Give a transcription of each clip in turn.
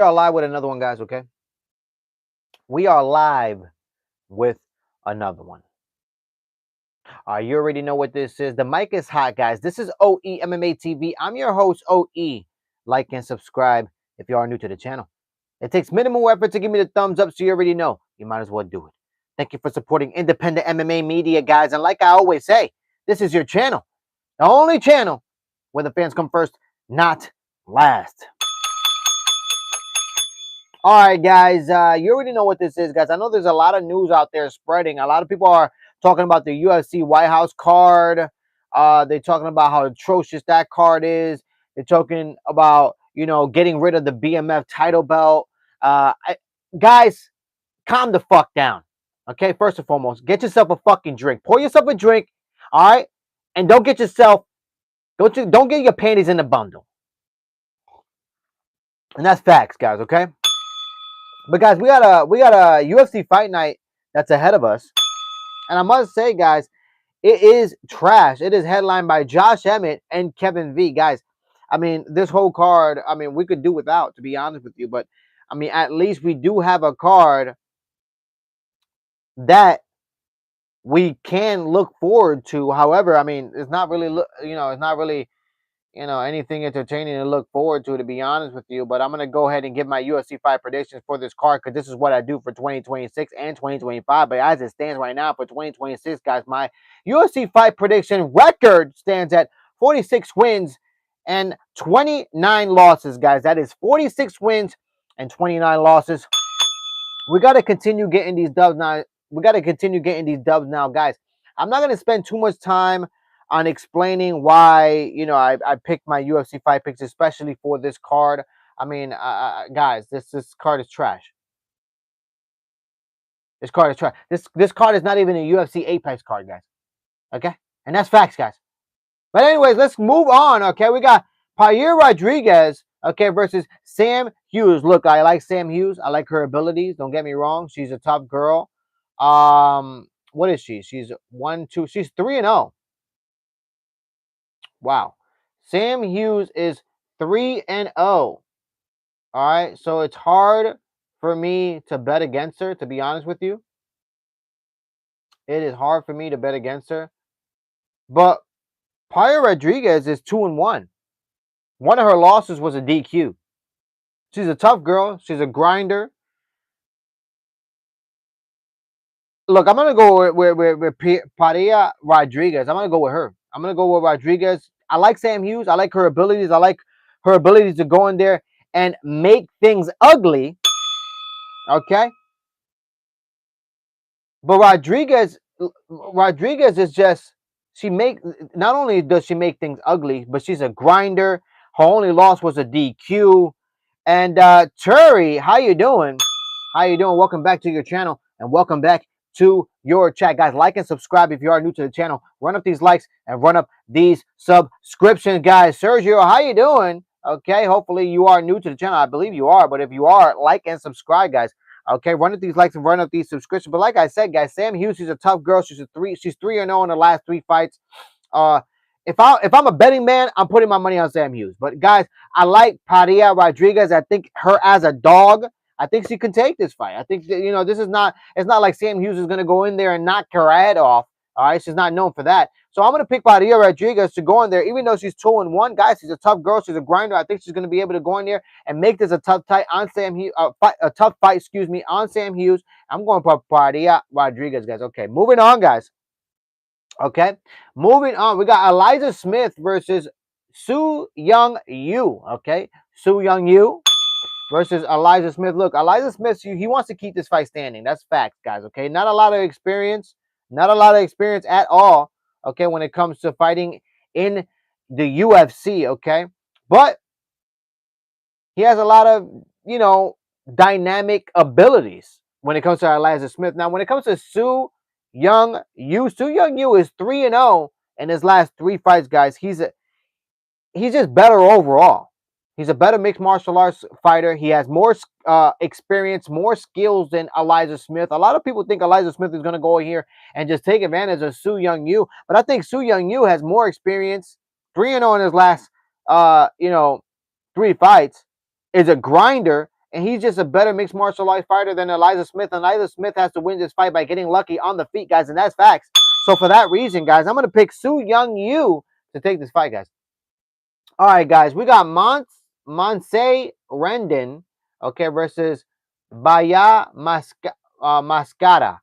We are live with another one, guys, okay? We are live with another one. You already know what this is. The mic is hot, guys. This is OE MMA TV. I'm your host, OE. Like and subscribe if you are new to the channel. It takes minimal effort to give me the thumbs up, so you already know. You might as well do it. Thank you for supporting independent MMA media, guys. And like I always say, this is your channel. The only channel where the fans come first, not last. All right, guys, you already know what this is, guys. I know there's a lot of news out there spreading. A lot of people are talking about the UFC White House card. They're talking about how atrocious that card is. They're talking about, getting rid of the BMF title belt. Guys, calm the fuck down. Okay, first and foremost, get yourself a fucking drink. Pour yourself a drink, all right? And don't get your panties in a bundle. And that's facts, guys, okay? But guys, we got a UFC fight night that's ahead of us, and I must say, guys, it is trash. It is headlined by Josh Emmett and Kevin V. Guys, I mean, this whole card, I mean, we could do without, to be honest with you. But I mean, at least we do have a card that we can look forward to. However, I mean, it's not really, it's not really anything entertaining to look forward to be honest with you. But I'm going to go ahead and give my UFC fight predictions for this card because this is what I do for 2026 and 2025. But as it stands right now for 2026, guys, my UFC fight prediction record stands at 46 wins and 29 losses, guys. That is 46 wins and 29 losses. We got to continue getting these dubs now. Guys. I'm not going to spend too much time on explaining why, I picked my UFC fight picks, especially for this card. I mean, guys, this card is trash. This card is trash. This card is not even a UFC Apex card, guys. Okay? And that's facts, guys. But anyways, let's move on, okay? We got Paia Rodriguez, okay, versus Sam Hughes. Look, I like Sam Hughes. I like her abilities. Don't get me wrong. She's a tough girl. What is she? She's 1-2. She's 3-0. Wow. Sam Hughes is 3-0. All right. So it's hard for me to bet against her, to be honest with you. It is hard for me to bet against her. But Paia Rodriguez is 2-1. One of her losses was a DQ. She's a tough girl. She's a grinder. Look, I'm gonna go with Paia Rodriguez. I'm gonna go with her. I'm gonna go with Rodriguez. I like Sam Hughes. I like her abilities. I like her abilities to go in there and make things ugly. Okay. But Rodriguez is just not only does she make things ugly, but she's a grinder. Her only loss was a DQ. And Turi, how you doing? How you doing? Welcome back to your channel and welcome back to your chat. Guys, like and subscribe if you are new to the channel. Run up these likes and run up these subscriptions, guys. Sergio, how you doing? Okay, hopefully you are new to the channel. I believe you are, but if you are, like and subscribe, guys. Okay, run up these likes and run up these subscriptions. But like I said, guys, Sam Hughes, she's a tough girl. She's 3-0 in the last 3 fights. If I'm a betting man, I'm putting my money on Sam Hughes. But guys, I like Paia Rodriguez. I think her as a dog, I think she can take this fight. I think that, this is not. It's not like Sam Hughes is going to go in there and knock her head off. All right, she's not known for that. So I'm going to pick Paia Rodriguez to go in there, even though she's 2-1. Guys, she's a tough girl. She's a grinder. I think she's going to be able to go in there and make this a tough fight on Sam Hughes. A tough fight, excuse me, on Sam Hughes. I'm going for Paia Rodriguez, guys. Okay, moving on, guys. Okay, moving on. We got Eliza Smith versus Su Young Yu. Okay, Su Young Yu versus Eliza Smith. Look, Eliza Smith, he wants to keep this fight standing. That's facts, guys. Okay, not a lot of experience. Not a lot of experience at all. Okay, when it comes to fighting in the UFC. Okay, but he has a lot of, dynamic abilities when it comes to Eliza Smith. Now, when it comes to Su Young Yu is 3-0 in his last 3 fights, guys. He's just better overall. He's a better mixed martial arts fighter. He has more experience, more skills than Eliza Smith. A lot of people think Eliza Smith is going to go here and just take advantage of Su Young Yu, but I think Su Young Yu has more experience. 3-0 in his last 3 fights. Is a grinder and he's just a better mixed martial arts fighter than Elijah Smith. And Elijah Smith has to win this fight by getting lucky on the feet, guys, and that's facts. So for that reason, guys, I'm gonna pick Su Young Yu to take this fight, guys. All right, guys, we got Monse Rendon, okay, versus Baya Mascara.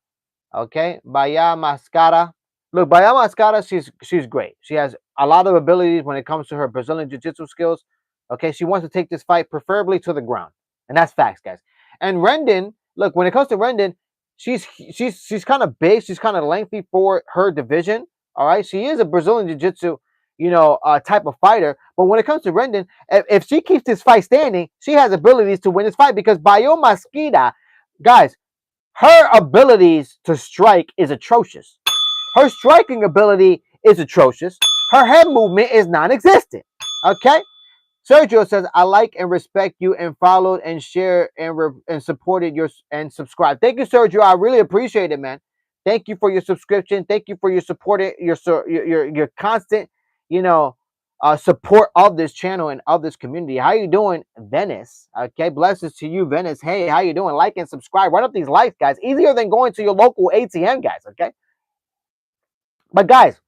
Okay, Baya Mascara. Look, Baya Mascara, she's great. She has a lot of abilities when it comes to her Brazilian Jiu-Jitsu skills. Okay, she wants to take this fight preferably to the ground, and that's facts, guys. And Rendon, look, when it comes to Rendon, she's kind of big, she's kind of lengthy for her division. All right, she is a Brazilian Jiu-Jitsu, type of fighter. But when it comes to Rendon, if she keeps this fight standing, she has abilities to win this fight because Bayo Mascara, guys, her abilities to strike is atrocious. Her striking ability is atrocious. Her head movement is non-existent. Okay? Sergio says, I like and respect you and followed and shared and supported your and subscribed. Thank you, Sergio. I really appreciate it, man. Thank you for your subscription. Thank you for your support, your constant, support of this channel and of this community. How you doing, Venice? Okay, blessings to you, Venice. Hey, how you doing? Like and subscribe. Run up these likes, guys. Easier than going to your local ATM, guys. Okay, but guys,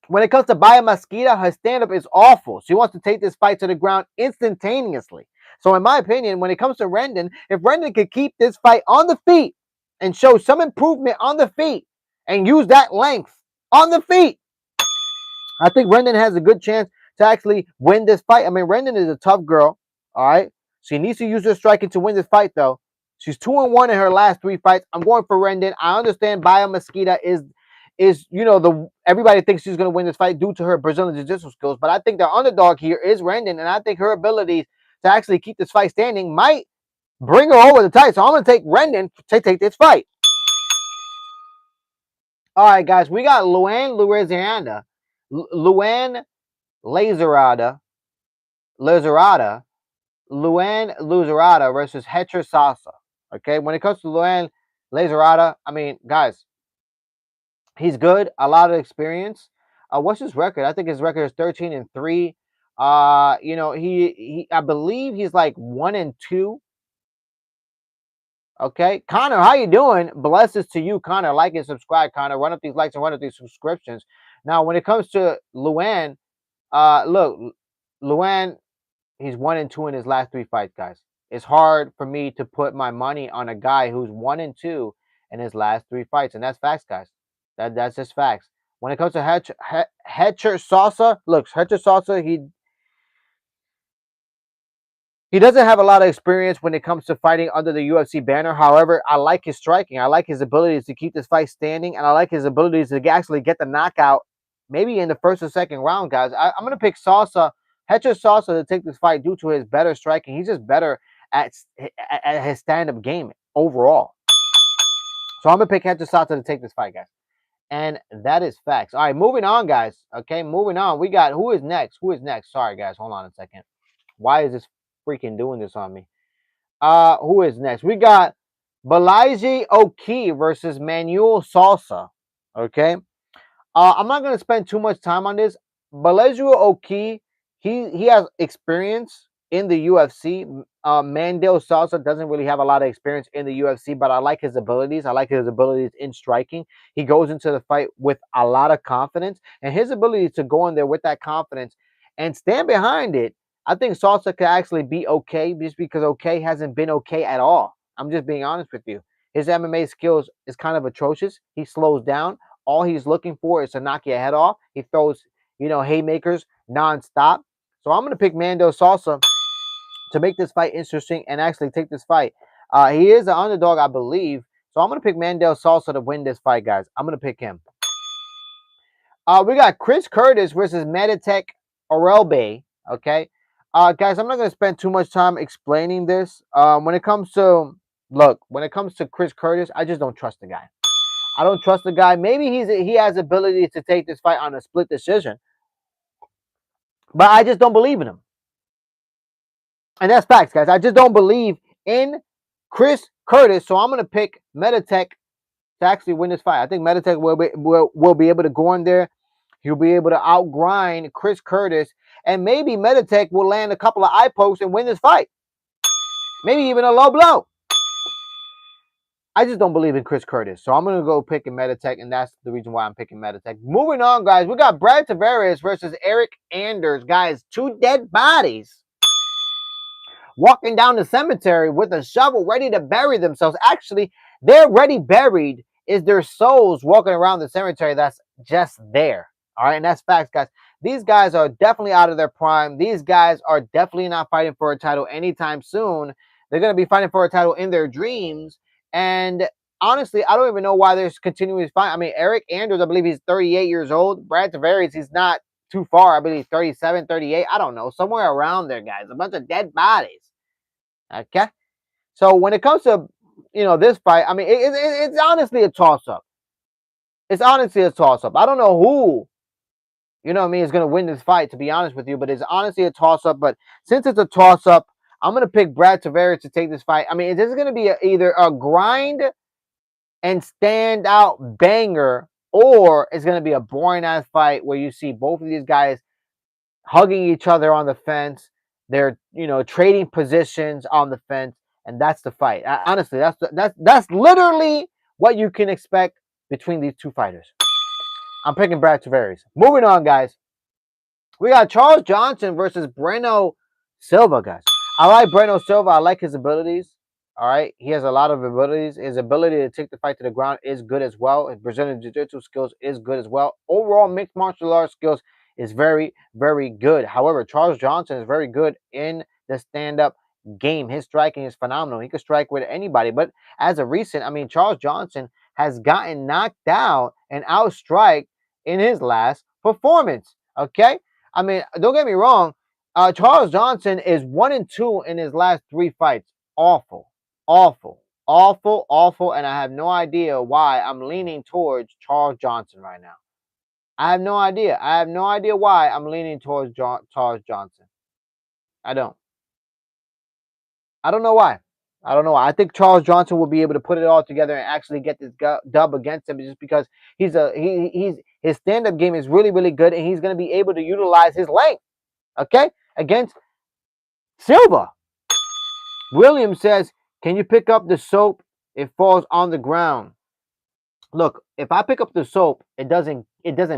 when it comes to Baya Mascara, her stand-up is awful. She wants to take this fight to the ground instantaneously. So in my opinion, when it comes to Rendon, if Rendon could keep this fight on the feet and show some improvement on the feet and use that length on the feet, I think Rendon has a good chance to actually win this fight. I mean, Rendon is a tough girl, all right? She needs to use her striking to win this fight, though. She's 2-1 in her last 3 fights. I'm going for Rendon. I understand Baya Mascara is everybody thinks she's going to win this fight due to her Brazilian Jiu-Jitsu skills, but I think the underdog here is Rendon, and I think her abilities to actually keep this fight standing might bring her over the top. So I'm going to take Rendon to take this fight. All right, guys, we got Luan Lazarada versus Hecher Sasa. Okay, when it comes to Luan Lazarada, I mean, guys, he's good, a lot of experience. What's his record? I think his record is 13-3. He I believe he's like 1-2. Okay, Connor, how you doing? Blessings to you, Connor. Like and subscribe, Connor. Run up these likes and run up these subscriptions. Now, when it comes to Luan, look, Luan, he's 1-2 in his last 3 fights, guys. It's hard for me to put my money on a guy who's 1-2 in his last 3 fights, and that's facts, guys. That's just facts. When it comes to Hecher Sasa, look, Hecher Sasa, he doesn't have a lot of experience when it comes to fighting under the UFC banner. However, I like his striking. I like his abilities to keep this fight standing, and I like his abilities to actually get the knockout maybe in the first or second round, guys. I'm going to pick Hecher Sasa to take this fight due to his better striking. He's just better at his stand-up game overall. So I'm going to pick Hecher Sasa to take this fight, guys. And that is facts. All right, moving on, guys. Okay, moving on. We got, who is next? Sorry, guys. Hold on a second. Why is this freaking doing this on me? Who is next? We got Balaji Oki versus Manuel Salsa. Okay. I'm not going to spend too much time on this. Balaji Oki, he has experience in the UFC. Mandel Salsa doesn't really have a lot of experience in the UFC, but I like his abilities. I like his abilities in striking. He goes into the fight with a lot of confidence, and his ability to go in there with that confidence and stand behind it, I think Salsa could actually be okay, just because okay hasn't been okay at all. I'm just being honest with you. His MMA skills is kind of atrocious. He slows down. All he's looking for is to knock your head off. He throws, haymakers nonstop. So I'm going to pick Mando Salsa to make this fight interesting and actually take this fight. He is an underdog, I believe. So I'm going to pick Mandel Salsa to win this fight, guys. I'm going to pick him. We got Chris Curtis versus Meditek Orelbe. Okay. Guys, I'm not going to spend too much time explaining this. When it comes to Chris Curtis, I just don't trust the guy. I don't trust the guy. Maybe he has ability to take this fight on a split decision, but I just don't believe in him. And that's facts, guys. I just don't believe in Chris Curtis, so I'm going to pick Meditek to actually win this fight. I think Meditek will be able to go in there. He'll be able to outgrind Chris Curtis, and maybe Meditek will land a couple of eye pokes and win this fight. maybe even a low blow. I just don't believe in Chris Curtis, so I'm gonna go pick in Meditech, and that's the reason why I'm picking Meditech. Moving on, guys, we got Brad Tavares versus Eric Anders. Guys, two dead bodies walking down the cemetery with a shovel, ready to bury themselves. Actually, they're already buried. Is their souls walking around the cemetery that's just there? All right, and that's facts, guys. These guys are definitely out of their prime. These guys are definitely not fighting for a title anytime soon. They're going to be fighting for a title in their dreams. And honestly, I don't even know why they're continuing to fight. I mean, Eric Anders, I believe he's 38 years old. Brad Tavares, he's not too far. I believe 37, 38. I don't know. Somewhere around there, guys. A bunch of dead bodies. Okay? So when it comes to, this fight, I mean, it's honestly a toss-up. It's honestly a toss-up. I don't know who, is going to win this fight, to be honest with you, but it's honestly a toss-up. But since it's a toss-up, I'm going to pick Brad Tavares to take this fight. I mean, this is going to be either a grind and stand out banger, or it's going to be a boring ass fight where you see both of these guys hugging each other on the fence. They're trading positions on the fence, and that's the fight. Honestly, that's literally what you can expect between these two fighters. I'm picking Brad Tavares. Moving on, guys. We got Charles Johnson versus Breno Silva, guys. I like Breno Silva. I like his abilities. All right. He has a lot of abilities. His ability to take the fight to the ground is good as well. His Brazilian Jiu-Jitsu skills is good as well. Overall, mixed martial arts skills is very, very good. However, Charles Johnson is very good in the stand-up game. His striking is phenomenal. He can strike with anybody. But as of recent, I mean, Charles Johnson has gotten knocked out and outstriked in his last performance. Okay? I mean, don't get me wrong. Charles Johnson is 1-2 in his last 3 fights. Awful, awful, awful, awful, and I have no idea why I'm leaning towards Charles Johnson right now. I have no idea. I have no idea why I'm leaning towards Charles Johnson. I don't. I don't know why. I don't know why. I think Charles Johnson will be able to put it all together and actually get this dub against him, just because his stand-up game is really, really good, and he's going to be able to utilize his length. Okay, against Silva. Williams says, "Can you pick up the soap? It falls on the ground." Look, if I pick up the soap, it doesn't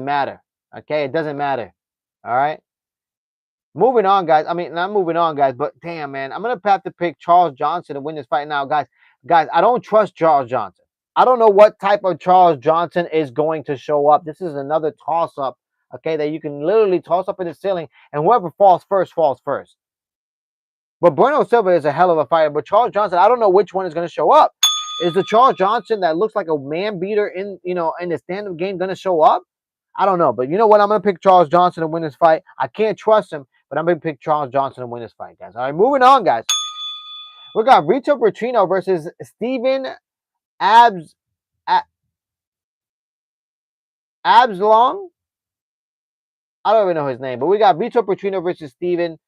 matter. Okay, it doesn't matter. All right. Moving on, guys. I mean, not moving on, guys, but damn, man, I'm gonna have to pick Charles Johnson to win this fight now, guys. Guys, I don't trust Charles Johnson. I don't know what type of Charles Johnson is going to show up. This is another toss-up, okay, that you can literally toss up in the ceiling, and whoever falls first falls first. But Breno Silva is a hell of a fighter. But Charles Johnson, I don't know which one is going to show up. Is the Charles Johnson that looks like a man beater in the stand-up game going to show up? I don't know. But you know what? I'm going to pick Charles Johnson to win this fight. I can't trust him, but I'm going to pick Charles Johnson to win this fight, guys. All right, moving on, guys. We got Rito Petrino versus Steven Absalom. I don't even know his name, but we got Rito Petrino versus Steven.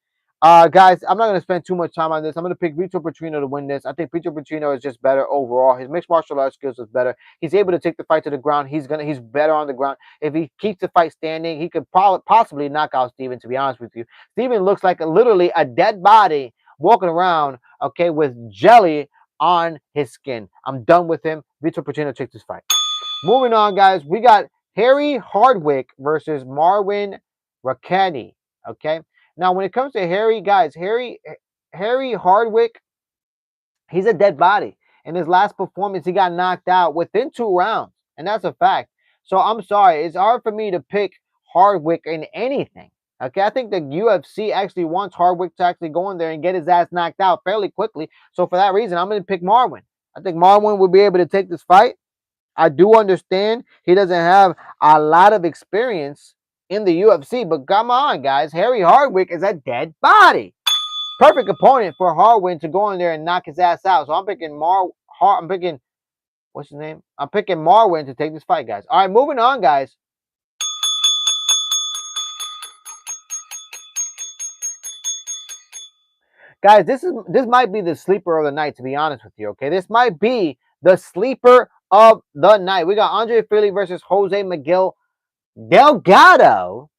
Guys, I'm not going to spend too much time on this. I'm going to pick Rito Petrino to win this. I think Rito Petrino is just better overall. His mixed martial arts skills is better. He's able to take the fight to the ground. He's better on the ground. If he keeps the fight standing, he could possibly knock out Steven, to be honest with you. Steven looks like literally a dead body walking around, okay, with jelly on his skin. I'm done with him. Rito Petrino takes this fight. Moving on, guys, we got Harry Hardwick versus Marwin Rakani, okay? Now, when it comes to Harry, guys, Harry Hardwick, he's a dead body. In his last performance, he got knocked out within 2 rounds, and that's a fact. So I'm sorry. It's hard for me to pick Hardwick in anything. Okay, I think the UFC actually wants Hardwick to actually go in there and get his ass knocked out fairly quickly. So for that reason, I'm going to pick Marwin. I think Marwin will be able to take this fight. I do understand he doesn't have a lot of experience in the UFC, but come on, guys. Harry Hardwick is a dead body. Perfect opponent for Hardwick to go in there and knock his ass out. So I'm picking what's his name? I'm picking Marwin to take this fight, guys. All right, moving on, guys. Guys, this might be the sleeper of the night, to be honest with you, okay? This might be the sleeper of the night. We got Andre Fili versus Jose Miguel Delgado.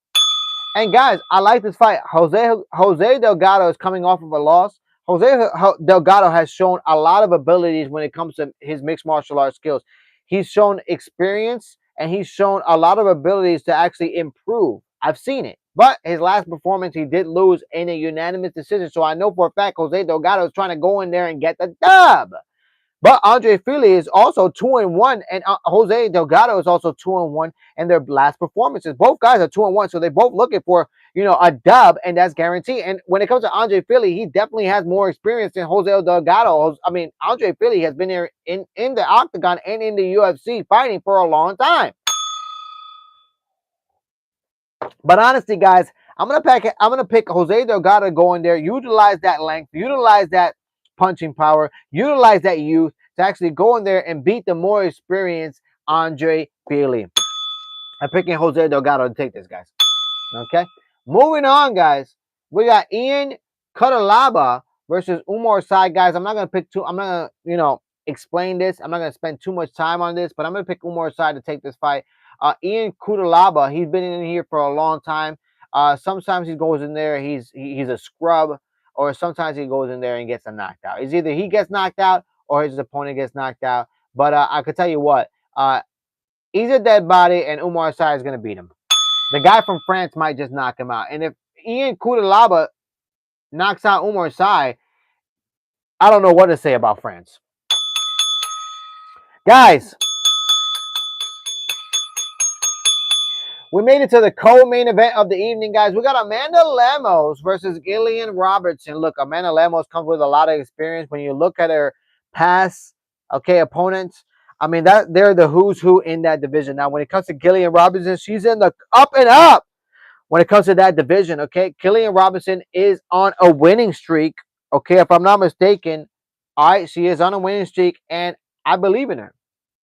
And guys, I like this fight. Jose Delgado is coming off of a loss. Jose Delgado has shown a lot of abilities when it comes to his mixed martial arts skills. He's shown experience and he's shown a lot of abilities to actually improve. I've seen it. But his last performance, he did lose in a unanimous decision. So I know for a fact Jose Delgado is trying to go in there and get the dub. But Andre Fili is also 2-1, and Jose Delgado is also 2-1 in their last performances. Both guys are 2-1, so they're both looking for a dub, and that's guaranteed. And when it comes to Andre Fili, he definitely has more experience than Jose Delgado. I mean, Andre Fili has been here in the octagon and in the UFC fighting for a long time. But honestly, guys, I'm gonna pick Jose Delgado to go in there, utilize that length, utilize that punching power, utilize that youth to actually go in there and beat the more experienced Andre Fili. I'm picking Jose Delgado to take this, guys. Okay, moving on, guys. We got Ian Cutelaba versus Umar Sy, guys. I'm not gonna pick two. I'm not gonna explain this. I'm not gonna spend too much time on this, but I'm gonna pick Umar Sy to take this fight. Ian Cutelaba, he's been in here for a long time. Sometimes he goes in there, he's a scrub, or sometimes he goes in there and gets a knocked out. It's either he gets knocked out or his opponent gets knocked out. But I could tell you what, he's a dead body, and Umar Sy is gonna beat him. The guy from France might just knock him out. And if Ian Cutelaba knocks out Umar Sy, I don't know what to say about France. Guys, we made it to the co-main event of the evening, guys. We got Amanda Lemos versus Gillian Robertson. Look, Amanda Lemos comes with a lot of experience. When you look at her past, opponents, I mean, that they're the who's who in that division. Now, when it comes to Gillian Robertson, she's in the up and up. When it comes to that division, okay, Gillian Robertson is on a winning streak. Okay, if I'm not mistaken, all right, she is on a winning streak, and I believe in her.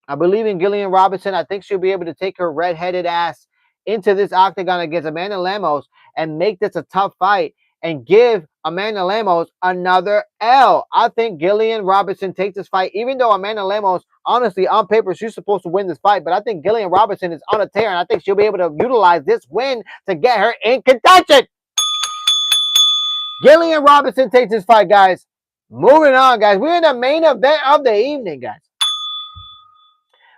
I believe in Gillian Robertson. I think she'll be able to take her red-headed ass into this octagon against Amanda Lemos and make this a tough fight and give Amanda Lemos another L. I think Gillian Robertson takes this fight, even though Amanda Lemos, honestly, on paper, she's supposed to win this fight. But I think Gillian Robertson is on a tear, and I think she'll be able to utilize this win to get her in contention. Gillian Robertson takes this fight, guys. Moving on, guys. We're in the main event of the evening, guys.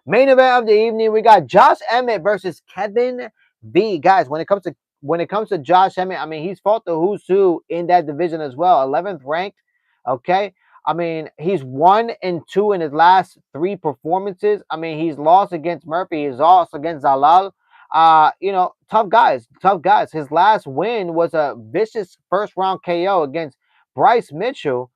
Main event of the evening, we got Josh Emmett versus Kevin V. Guys, when it comes to Josh Emmett, I mean, he's fought the who's who in that division as well. 11th ranked. Okay. I mean, he's 1-2 in his last 3 performances. I mean, he's lost against Murphy, he's lost against Zalal. Tough guys, tough guys. His last win was a vicious first round KO against Bryce Mitchell.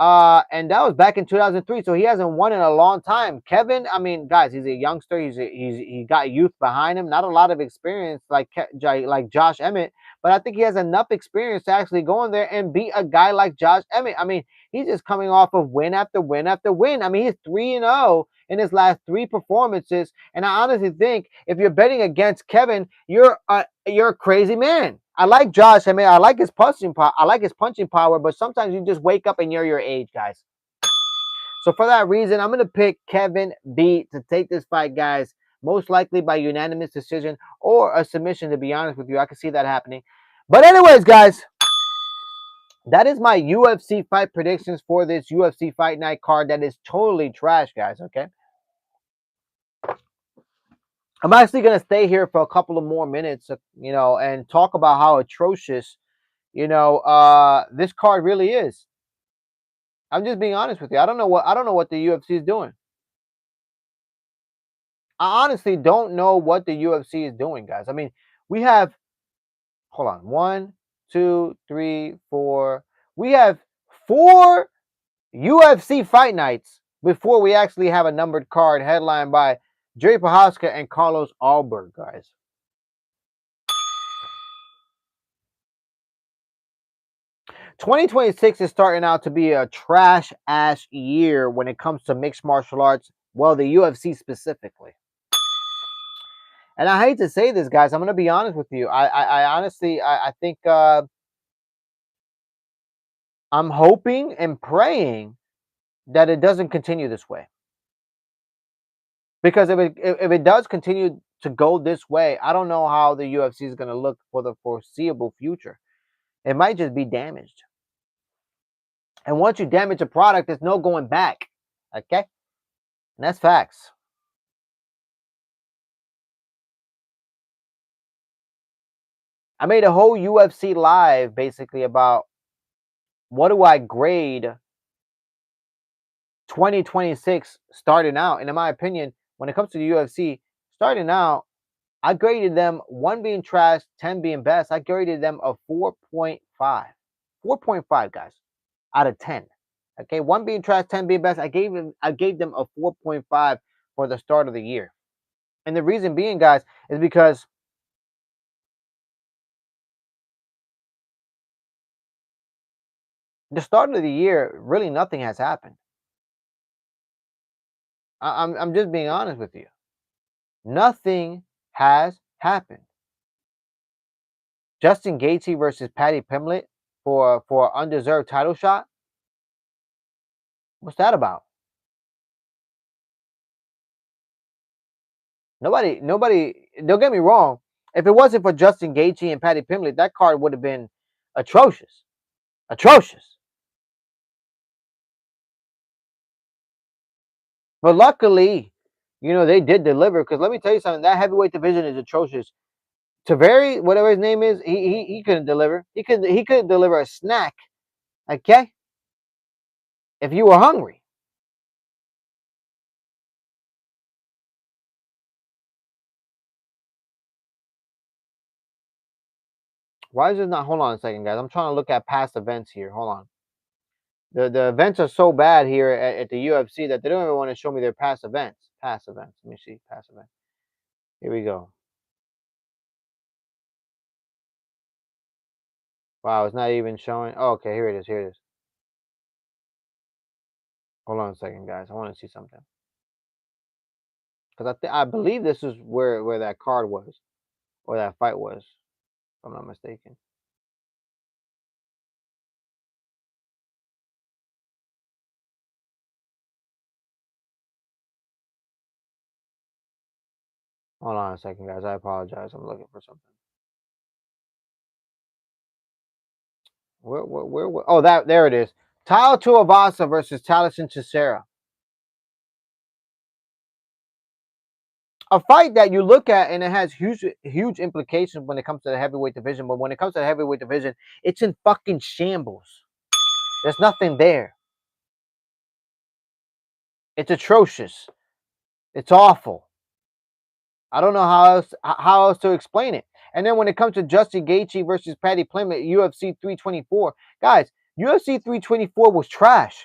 And that was back in 2003, so he hasn't won in a long time. Kevin, I mean, guys, he's a youngster. He got youth behind him. Not a lot of experience like Josh Emmett, but I think he has enough experience to actually go in there and beat a guy like Josh Emmett. I mean, he's just coming off of win after win after win. I mean, he's 3-0 in his last 3 performances, and I honestly think if you're betting against Kevin, you're a crazy man. I like Josh. I mean, I like his punching power. But sometimes you just wake up and you're your age, guys. So for that reason, I'm gonna pick Kevin B to take this fight, guys. Most likely by unanimous decision or a submission. To be honest with you, I can see that happening. But anyways, guys, that is my UFC fight predictions for this UFC Fight Night card. That is totally trash, guys. Okay. I'm actually going to stay here for a couple of more minutes, and talk about how atrocious, this card really is. I'm just being honest with you. I don't know what the UFC is doing. I honestly don't know what the UFC is doing, guys. I mean, we have, hold on, 1, 2, 3, 4. We have 4 UFC fight nights before we actually have a numbered card headlined by Jerry Prochazka and Carlos Alberg, guys. "2026 is starting out to be a trash-ass year when it comes to mixed martial arts, well, the UFC specifically. And I hate to say this, guys. I'm going to be honest with you. I honestly, I think I'm hoping and praying that it doesn't continue this way. Because if it does continue to go this way, I don't know how the UFC is going to look for the foreseeable future. It might just be damaged. And once you damage a product, there's no going back. Okay? And that's facts. I made a whole UFC live basically about what do I grade 2026 starting out. And in my opinion, when it comes to the UFC, starting out, I graded them 1 being trash, 10 being best. I graded them a 4.5. 4.5, guys, out of 10. Okay, 1 being trash, 10 being best. I gave them a 4.5 for the start of the year. And the reason being, guys, is because the start of the year, really nothing has happened. I'm just being honest with you. Nothing has happened. Justin Gaethje versus Paddy Pimblett for undeserved title shot. What's that about? Nobody. Don't get me wrong. If it wasn't for Justin Gaethje and Paddy Pimblett, that card would have been atrocious, atrocious. But luckily, they did deliver. Because let me tell you something, that heavyweight division is atrocious. Taveri, whatever his name is, he couldn't deliver. He couldn't deliver a snack. Okay, if you were hungry. Why is it not? Hold on a second, guys. I'm trying to look at past events here. Hold on. The events are so bad here at the UFC that they don't even want to show me their past events. Past events. Let me see. Past events. Here we go. Wow, it's not even showing. Oh, okay, here it is. Here it is. Hold on a second, guys. I want to see something because I believe this is where that card was or that fight was, if I'm not mistaken. Hold on a second, guys. I apologize. I'm looking for something. Where? Oh, there it is. Tao Tuivasa versus Talison Chisera. A fight that you look at and it has huge implications when it comes to the heavyweight division. But when it comes to the heavyweight division, it's in fucking shambles. There's nothing there. It's atrocious. It's awful. I don't know how else to explain it. And then when it comes to Justin Gaethje versus Paddy Pimblett, UFC 324, guys, UFC 324 was trash.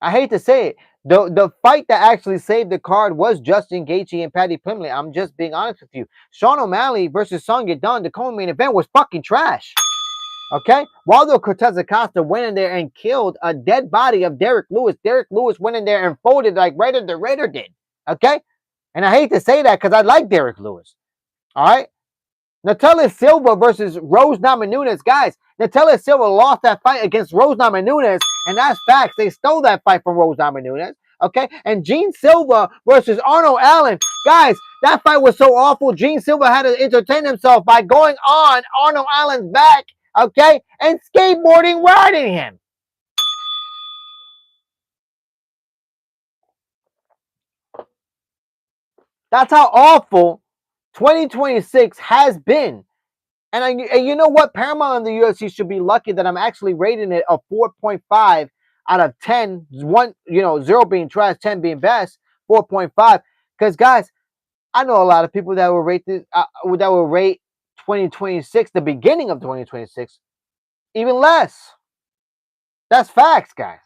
I hate to say it. The fight that actually saved the card was Justin Gaethje and Paddy Pimblett. I'm just being honest with you. Sean O'Malley versus Song Yadong, the co-main event, was fucking trash. Okay? Waldo Cortez Acosta went in there and killed a dead body of Derek Lewis. Derek Lewis went in there and folded like Raider the Raider did. Okay? And I hate to say that because I like Derek Lewis. All right? Natalia Silva versus Rose Namajunas. Guys, Natalia Silva lost that fight against Rose Namajunas, and that's facts. They stole that fight from Rose Namajunas. Okay? And Gene Silva versus Arnold Allen. Guys, that fight was so awful. Gene Silva had to entertain himself by going on Arnold Allen's back, okay, and skateboarding riding him. That's how awful 2026 has been. And you know what? Paramount and the UFC should be lucky that I'm actually rating it a 4.5 out of 10. 0 being trash, 10 being best, 4.5. Because guys, I know a lot of people that will rate this, that will rate 2026, the beginning of 2026, even less. That's facts, guys.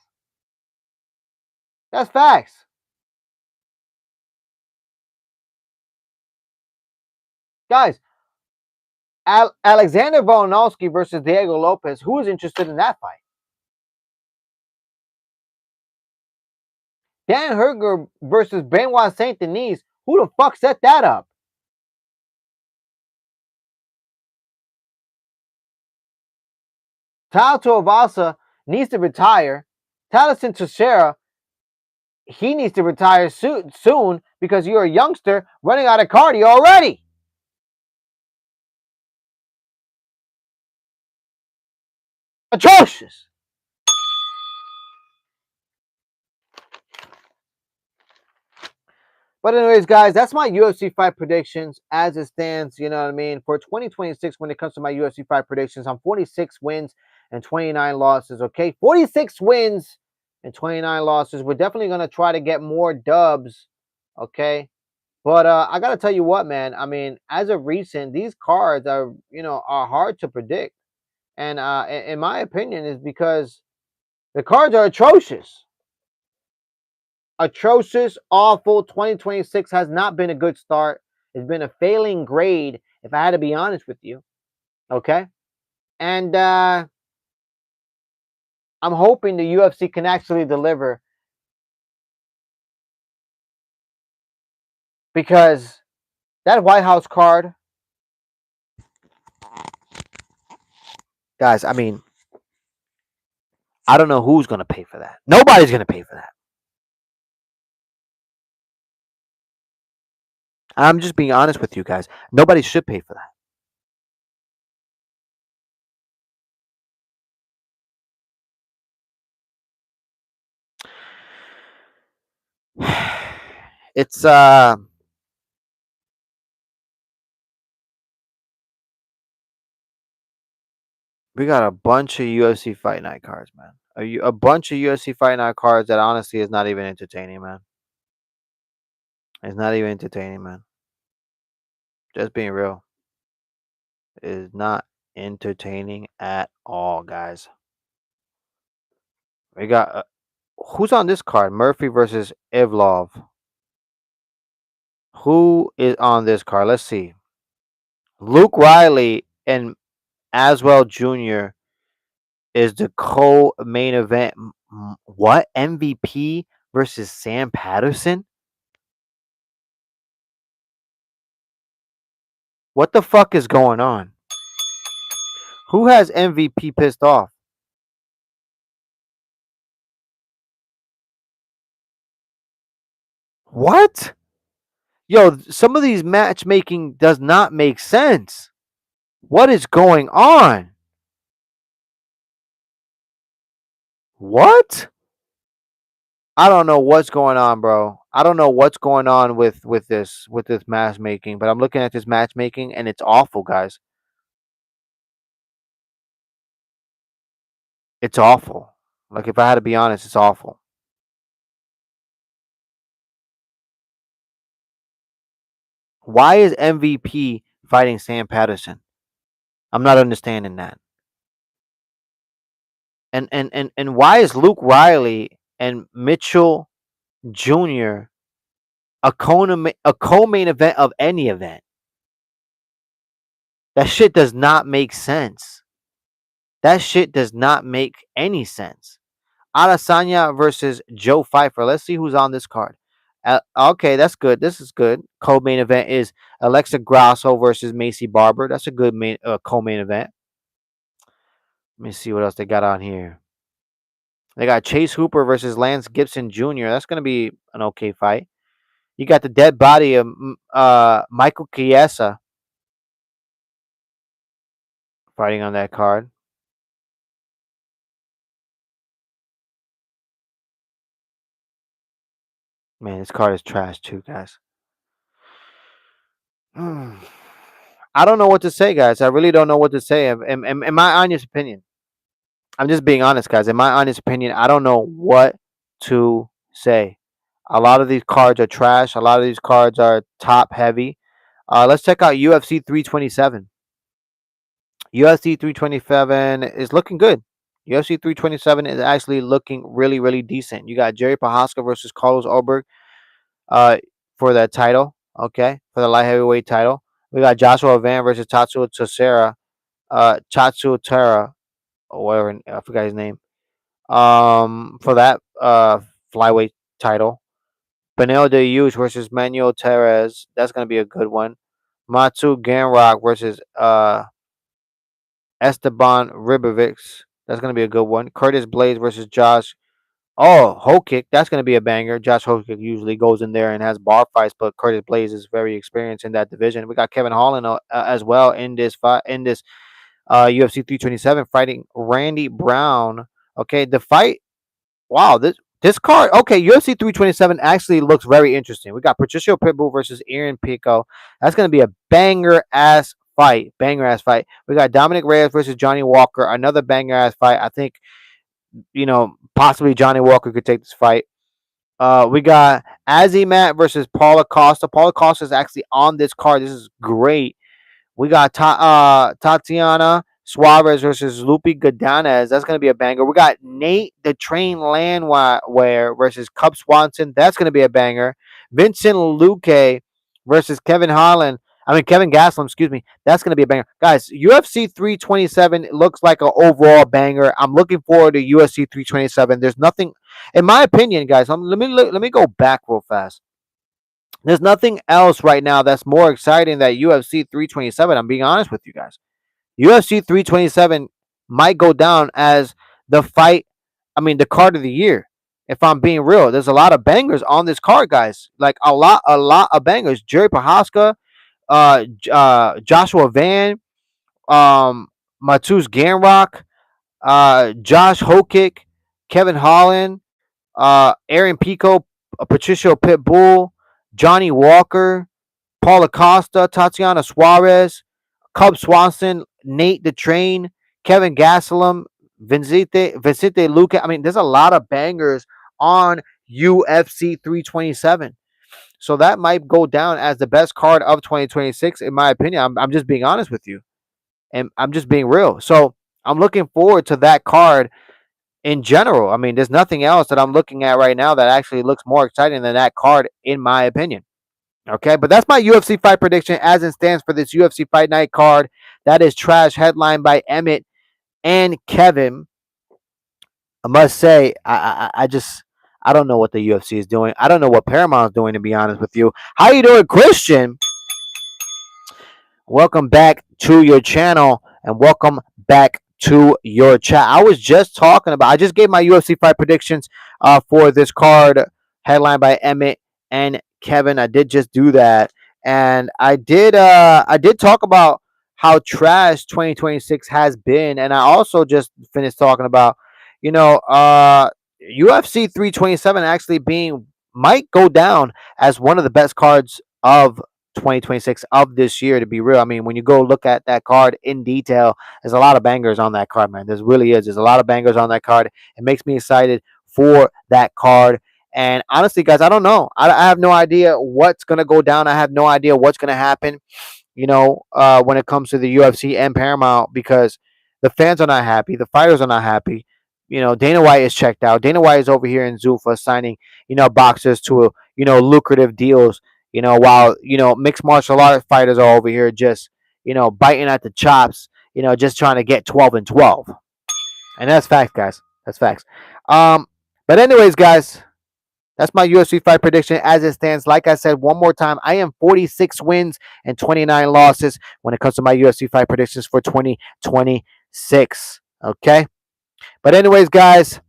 That's facts. Guys, Alexander Volkanovski versus Diego Lopez. Who is interested in that fight? Dan Hooker versus Benoit Saint Denis. Who the fuck set that up? Tao Tuivasa needs to retire. Talison Teixeira, he needs to retire soon because you're a youngster running out of cardio already. Atrocious. But anyways, guys, that's my UFC fight predictions as it stands. You know what I mean? For 2026, when it comes to my UFC fight predictions, I'm 46 wins and 29 losses. Okay, 46 wins and 29 losses. We're definitely gonna try to get more dubs. Okay, but I gotta tell you what, man. I mean, as of recent, these cards are are hard to predict, and in my opinion, is because the cards are atrocious. Atrocious, awful. 2026 has not been a good start. It's been a failing grade, if I had to be honest with you. Okay. And I'm hoping the UFC can actually deliver because that White House card, guys, I mean, I don't know who's going to pay for that. Nobody's going to pay for that. I'm just being honest with you guys. Nobody should pay for that. It's we got a bunch of UFC fight night cards, man. A bunch of UFC fight night cards that honestly is not even entertaining, man. It's not even entertaining, man. Just being real. It is not entertaining at all, guys. We got who's on this card? Murphy versus Evlov. Who is on this card? Let's see. Luke Riley and Aswell Jr. is the co-main event. What? MVP versus Sam Patterson? What the fuck is going on? Who has MVP pissed off? What? Yo, some of these matchmaking does not make sense. What is going on? What? I don't know what's going on, bro. I don't know what's going on with this matchmaking, but I'm looking at this matchmaking and it's awful, guys. It's awful. Like if I had to be honest, it's awful. Why is MVP fighting Sam Patterson? I'm not understanding that. And why is Luke Riley and Mitchell Jr. A co-main event of any event? That shit does not make sense. That shit does not make any sense. Adesanya versus Joe Pfeiffer. Let's see who's on this card. Okay, that's good. This is good. Co-main event is Alexa Grasso versus Macy Barber. That's a good co-main event. Let me see what else they got on here. They got Chase Hooper versus Lance Gibson Jr. That's gonna be an okay fight. You got the dead body of Michael Chiesa fighting on that card. Man, this card is trash too, guys. I don't know what to say, guys. I really don't know what to say. In my honest opinion, I'm just being honest, guys. In my honest opinion, I don't know what to say. A lot of these cards are trash. A lot of these cards are top heavy. Let's check out UFC 327. UFC 327 is looking good. UFC 327 is actually looking really, really decent. You got Jerry Prohaska versus Carlos Ulberg uh, for that title. Okay, for the light heavyweight title. We got Joshua Van versus Tatsuo Tsutsura. Tatsuo Tara, or whatever, I forgot his name. For that flyweight title. Benel de Hughes versus Manuel Perez. That's gonna be a good one. Matsu Ganrock versus Esteban Ribovics. That's gonna be a good one. Curtis Blades versus Josh. Oh, Hokick. That's gonna be a banger. Josh Hokick usually goes in there and has bar fights, but Curtis Blades is very experienced in that division. We got Kevin Holland as well in this fight. In this UFC 327, fighting Randy Brown. Okay, the fight. Wow, this card. Okay, UFC 327 actually looks very interesting. We got Patricio Pitbull versus Aaron Pico. That's gonna be a banger ass fight. Banger ass fight. We got Dominic Reyes versus Johnny Walker. Another banger ass fight. I think possibly Johnny Walker could take this fight. We got Azimat versus Paula Costa. Paula Costa is actually on this card. This is great. We got Tatiana Suarez versus Lupe Guidanes. That's going to be a banger. We got Nate the Train Landwehr versus Cub Swanson. That's going to be a banger. Vincent Luque versus Kevin Holland. I mean, Kevin Gastelum, excuse me. That's going to be a banger. Guys, UFC 327 looks like an overall banger. I'm looking forward to UFC 327. There's nothing, in my opinion, guys, let me go back real fast. There's nothing else right now that's more exciting than UFC 327. I'm being honest with you guys. UFC 327 might go down as the fight, the card of the year. If I'm being real, there's a lot of bangers on this card, guys. Like a lot of bangers. Jerry Prohaska, Joshua Van, Matus Ganrock, Josh Hokick, Kevin Holland, Aaron Pico, Patricio Pitbull, Johnny Walker, Paul Acosta, Tatiana Suarez, Cub Swanson, Nate the Train, Kevin Gastelum, Vicente Luque. I mean, there's a lot of bangers on UFC 327. So that might go down as the best card of 2026, in my opinion. I'm just being honest with you. And I'm just being real. So I'm looking forward to that card in general. I mean, there's nothing else that I'm looking at right now that actually looks more exciting than that card, in my opinion. Okay, but that's my UFC fight prediction as it stands for this UFC Fight Night card. That is trash, headlined by Emmett and Kevin. I must say, I don't know what the UFC is doing. I don't know what Paramount is doing, to be honest with you. How you doing, Christian? Welcome back to your channel, and welcome back to your chat. I was just talking about, I just gave my UFC fight predictions for this card, headlined by Emmett and Kevin. I did just do that, and I did talk about how trash 2026 has been, and I also just finished talking about, UFC 327 actually being, might go down as one of the best cards of 2026 of this year, to be real. I mean, when you go look at that card in detail, there's a lot of bangers on that card, man. There really is. There's a lot of bangers on that card. It makes me excited for that card. And honestly, guys, I don't know. I have no idea what's going to go down. I have no idea what's going to happen, when it comes to the UFC and Paramount, because the fans are not happy. The fighters are not happy. Dana White is checked out. Dana White is over here in Zuffa signing, boxers to, lucrative deals, while, mixed martial art fighters are over here just, biting at the chops, just trying to get 12-12. And that's facts, guys. That's facts. But anyways, guys, that's my UFC fight prediction as it stands. Like I said, one more time, I am 46 wins and 29 losses when it comes to my UFC fight predictions for 2026. Okay? But anyways, guys,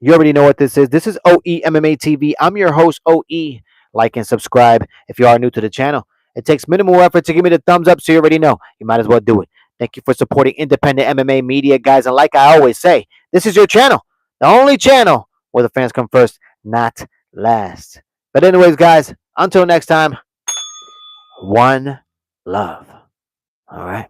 you already know what this is. This is OE MMA TV. I'm your host, OE. Like and subscribe if you are new to the channel. It takes minimal effort to give me the thumbs up, so you already know. You might as well do it. Thank you for supporting independent MMA media, guys. And like I always say, this is your channel. The only channel where the fans come first, not last. But anyways, guys, until next time, one love. All right.